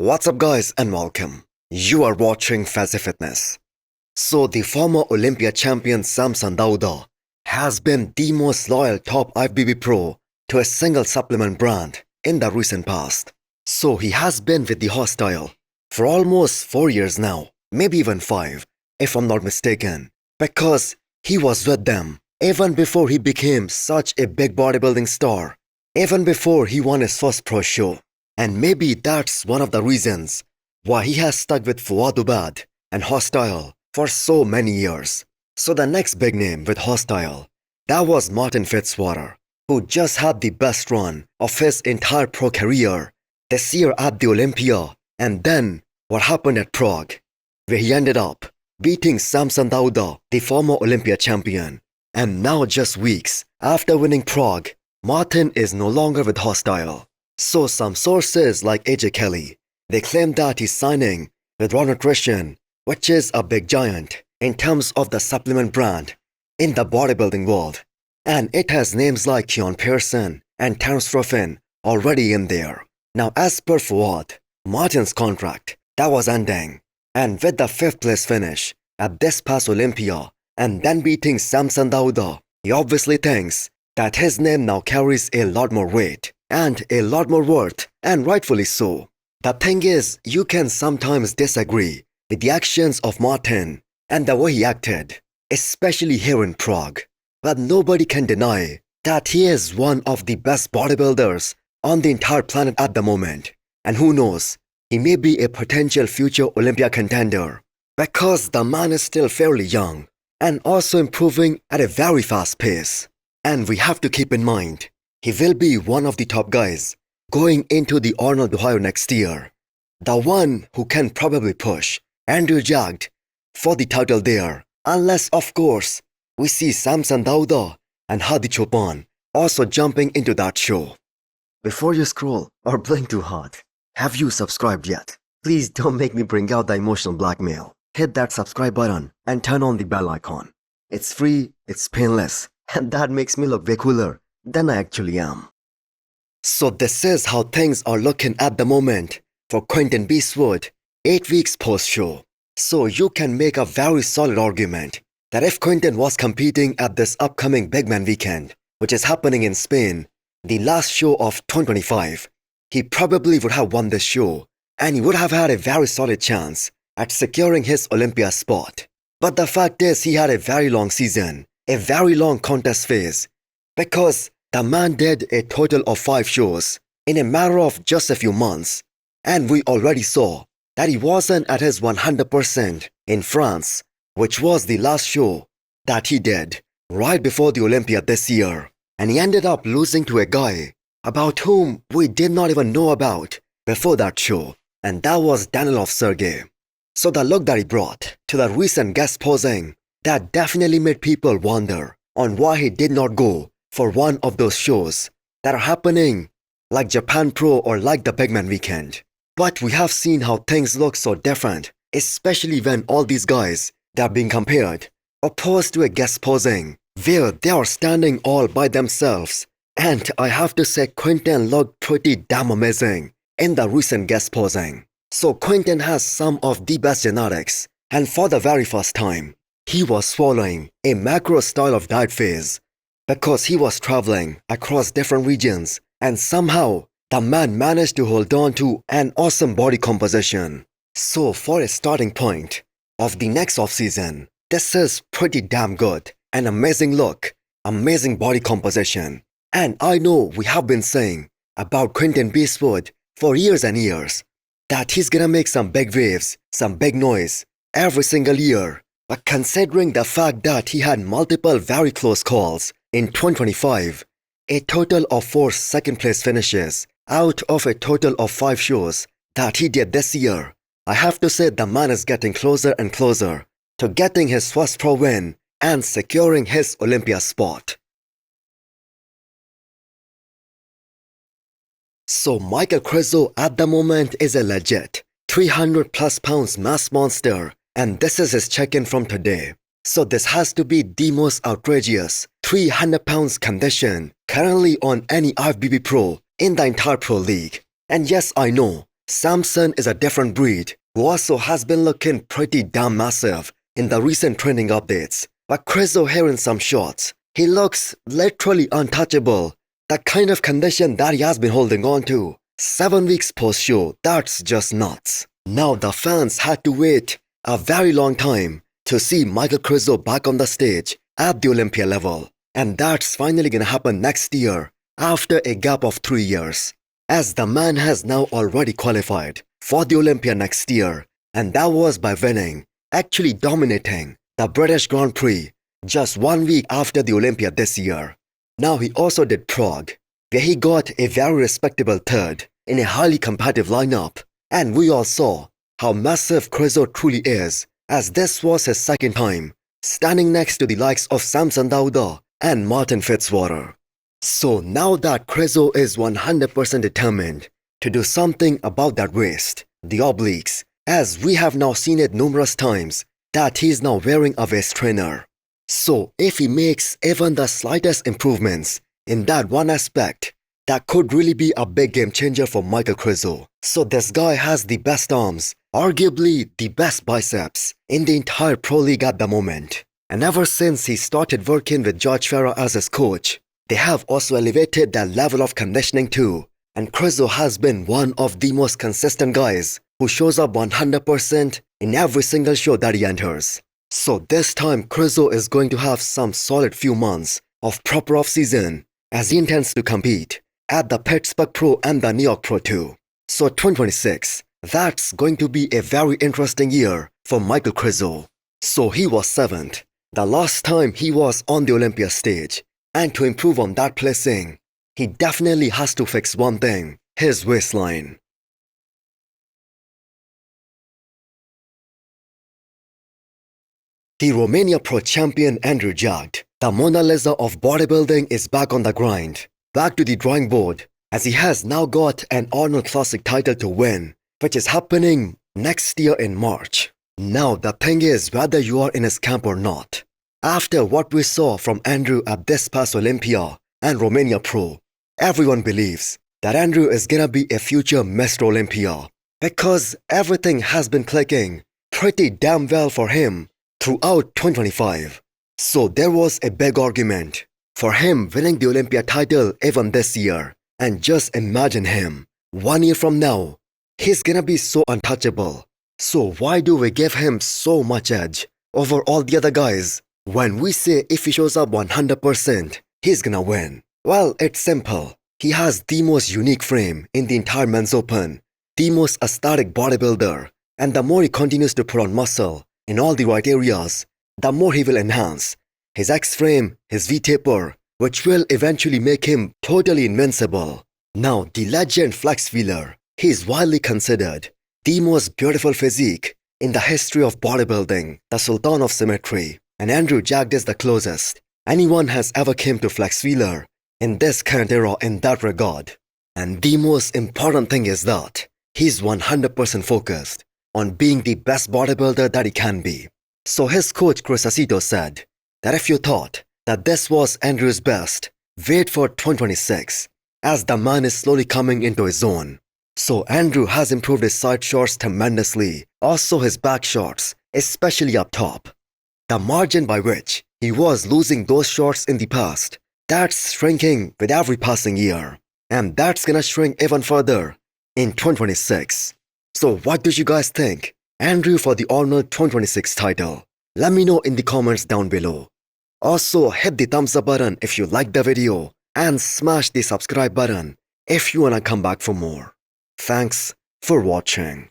What's up guys and welcome. You are watching Fazi Fitness. So the former Olympia champion Samson has been the most loyal top IFBB pro to a single supplement brand in the recent past. So he has been with the Hosstile for almost 4 years now, maybe even 5 if I'm not mistaken, because he was with them even before he became such a big bodybuilding star, even before he won his first pro show. And maybe that's one of the reasons why he has stuck with Fazi and Hosstile for so many years. So the next big name with Hosstile, that was Martin Fitzwater, who just had the best run of his entire pro career this year at the Olympia, and then what happened at Prague, where he ended up beating Samson, the former Olympia champion. And now just weeks after winning Prague, Martin is no longer with Hosstile. So some sources like AJ Kelly, they claim that he's signing with Raw Nutrition, which is a big giant in terms of the supplement brand in the bodybuilding world. And it has names like Keon Pearson and Terence Ruffin already in there. Now as per Fuad, Martin's contract, that was ending. And with the 5th place finish at this past Olympia and then beating Samson, he obviously thinks that his name now carries a lot more weight and a lot more worth, and rightfully so. The thing is, you can sometimes disagree with the actions of Martin and the way he acted, especially here in Prague. But nobody can deny that he is one of the best bodybuilders on the entire planet at the moment. And who knows, he may be a potential future Olympia contender, because the man is still fairly young and also improving at a very fast pace. And we have to keep in mind, he will be one of the top guys going into the Arnold, Ohio next year. The one who can probably push Andrew Jagged for the title there, unless of course we see Samson and Hadi Chopin also jumping into that show. Before you scroll or blink too hard, have you subscribed yet? Please don't make me bring out the emotional blackmail. Hit that subscribe button and turn on the bell icon. It's free, it's painless, and that makes me look way cooler than I actually am. So this is how things are looking at the moment for Quinton Beastwood 8 weeks post-show. So you can make a very solid argument that if Quinton was competing at this upcoming Big Man weekend, which is happening in Spain, the last show of 2025, he probably would have won this show and he would have had a very solid chance at securing his Olympia spot. But the fact is, he had a very long season, a very long contest phase, because the man did a total of 5 shows in a matter of just a few months, and we already saw that he wasn't at his 100% in France, which was the last show that he did right before the Olympia this year. And he ended up losing to a guy about whom we did not even know about before that show, and that was Danilov Sergey. So the look that he brought to the recent guest posing, that definitely made people wonder on why he did not go for one of those shows that are happening like Japan Pro or like the Big Man weekend. But we have seen how things look so different, especially when all these guys that are being compared opposed to a guest posing where they are standing all by themselves. And I have to say, Quinton looked pretty damn amazing in the recent guest posing. So Quinton has some of the best genetics, and for the very first time, he was following a macro style of diet phase, because he was traveling across different regions, and somehow the man managed to hold on to an awesome body composition. So for a starting point of the next off-season, this is pretty damn good. An amazing look, amazing body composition. And I know we have been saying about Quinton Beastwood for years and years that he's gonna make some big waves, some big noise every single year. But considering the fact that he had multiple very close calls in 2025, a total of 4 second place finishes out of a total of 5 shows that he did this year, I have to say the man is getting closer and closer to getting his first pro win and securing his Olympia spot. So Michael Krizo at the moment is a legit 300 plus pounds mass monster, and this is his check-in from today. So this has to be the most outrageous 300 pounds condition currently on any IFBB pro in the entire pro league. And yes, I know Samson is a different breed who also has been looking pretty damn massive in the recent trending updates. But Quinton here in some shots, he looks literally untouchable. The kind of condition that he has been holding on to 7 weeks post-show, that's just nuts. Now the fans had to wait a very long time to see Michael Quinton back on the stage at the Olympia level. And that's finally gonna happen next year after a gap of 3 years. As the man has now already qualified for the Olympia next year, and that was by winning, actually dominating the British Grand Prix just 1 week after the Olympia this year. Now he also did Prague, where he got a very respectable third in a highly competitive lineup. And we all saw how massive Quinton truly is, as this was his second time standing next to the likes of Samson Dauda and Martin Fitzwater. So now that Quinton is 100% determined to do something about that waist, the obliques, as we have now seen it numerous times that he is now wearing a waist trainer. So if he makes even the slightest improvements in that one aspect, that could really be a big game changer for Michael Quinton. So this guy has the best arms, arguably the best biceps in the entire pro league at the moment. And ever since he started working with George Farah as his coach, they have also elevated their level of conditioning too. And Quinton has been one of the most consistent guys who shows up 100% in every single show that he enters. So this time Quinton is going to have some solid few months of proper off-season as he intends to compete at the Pittsburgh Pro and the New York Pro too. So 2026, that's going to be a very interesting year for Michael Quinton. So he was 7th the last time he was on the Olympia stage. And to improve on that placing, he definitely has to fix one thing, his waistline. The Romania Pro champion Andrew Jagged, the Mona Lisa of bodybuilding, is back on the grind, back to the drawing board, as he has now got an Arnold Classic title to win, which is happening next year in March. Now the thing is whether you are in his camp or not. After what we saw from Andrew at this past Olympia and Romania Pro, everyone believes that Andrew is gonna be a future Mr. Olympia because everything has been clicking pretty damn well for him throughout 2025. So there was a big argument for him winning the Olympia title even this year. And just imagine him 1 year from now, he's gonna be so untouchable. So why do we give him so much edge over all the other guys when we say if he shows up 100%, he's gonna win? Well, it's simple. He has the most unique frame in the entire men's open, the most aesthetic bodybuilder, and the more he continues to put on muscle in all the right areas, the more he will enhance his X-frame, his V-taper, which will eventually make him totally invincible. Now, the legend Flex Wheeler, he is widely considered the most beautiful physique in the history of bodybuilding, the Sultan of Symmetry, and Andrew Jagged is the closest anyone has ever came to Flex Wheeler in this current era in that regard. And the most important thing is that he's 100% focused on being the best bodybuilder that he can be. So his coach Chris Acito said that if you thought that this was Andrew's best, wait for 2026, as the man is slowly coming into his own. So Andrew has improved his side shots tremendously, also his back shots, especially up top. The margin by which he was losing those shots in the past, that's shrinking with every passing year. And that's gonna shrink even further in 2026. So what do you guys think? Andrew for the Arnold 2026 title? Let me know in the comments down below. Also hit the thumbs up button if you liked the video and smash the subscribe button if you wanna come back for more. Thanks for watching.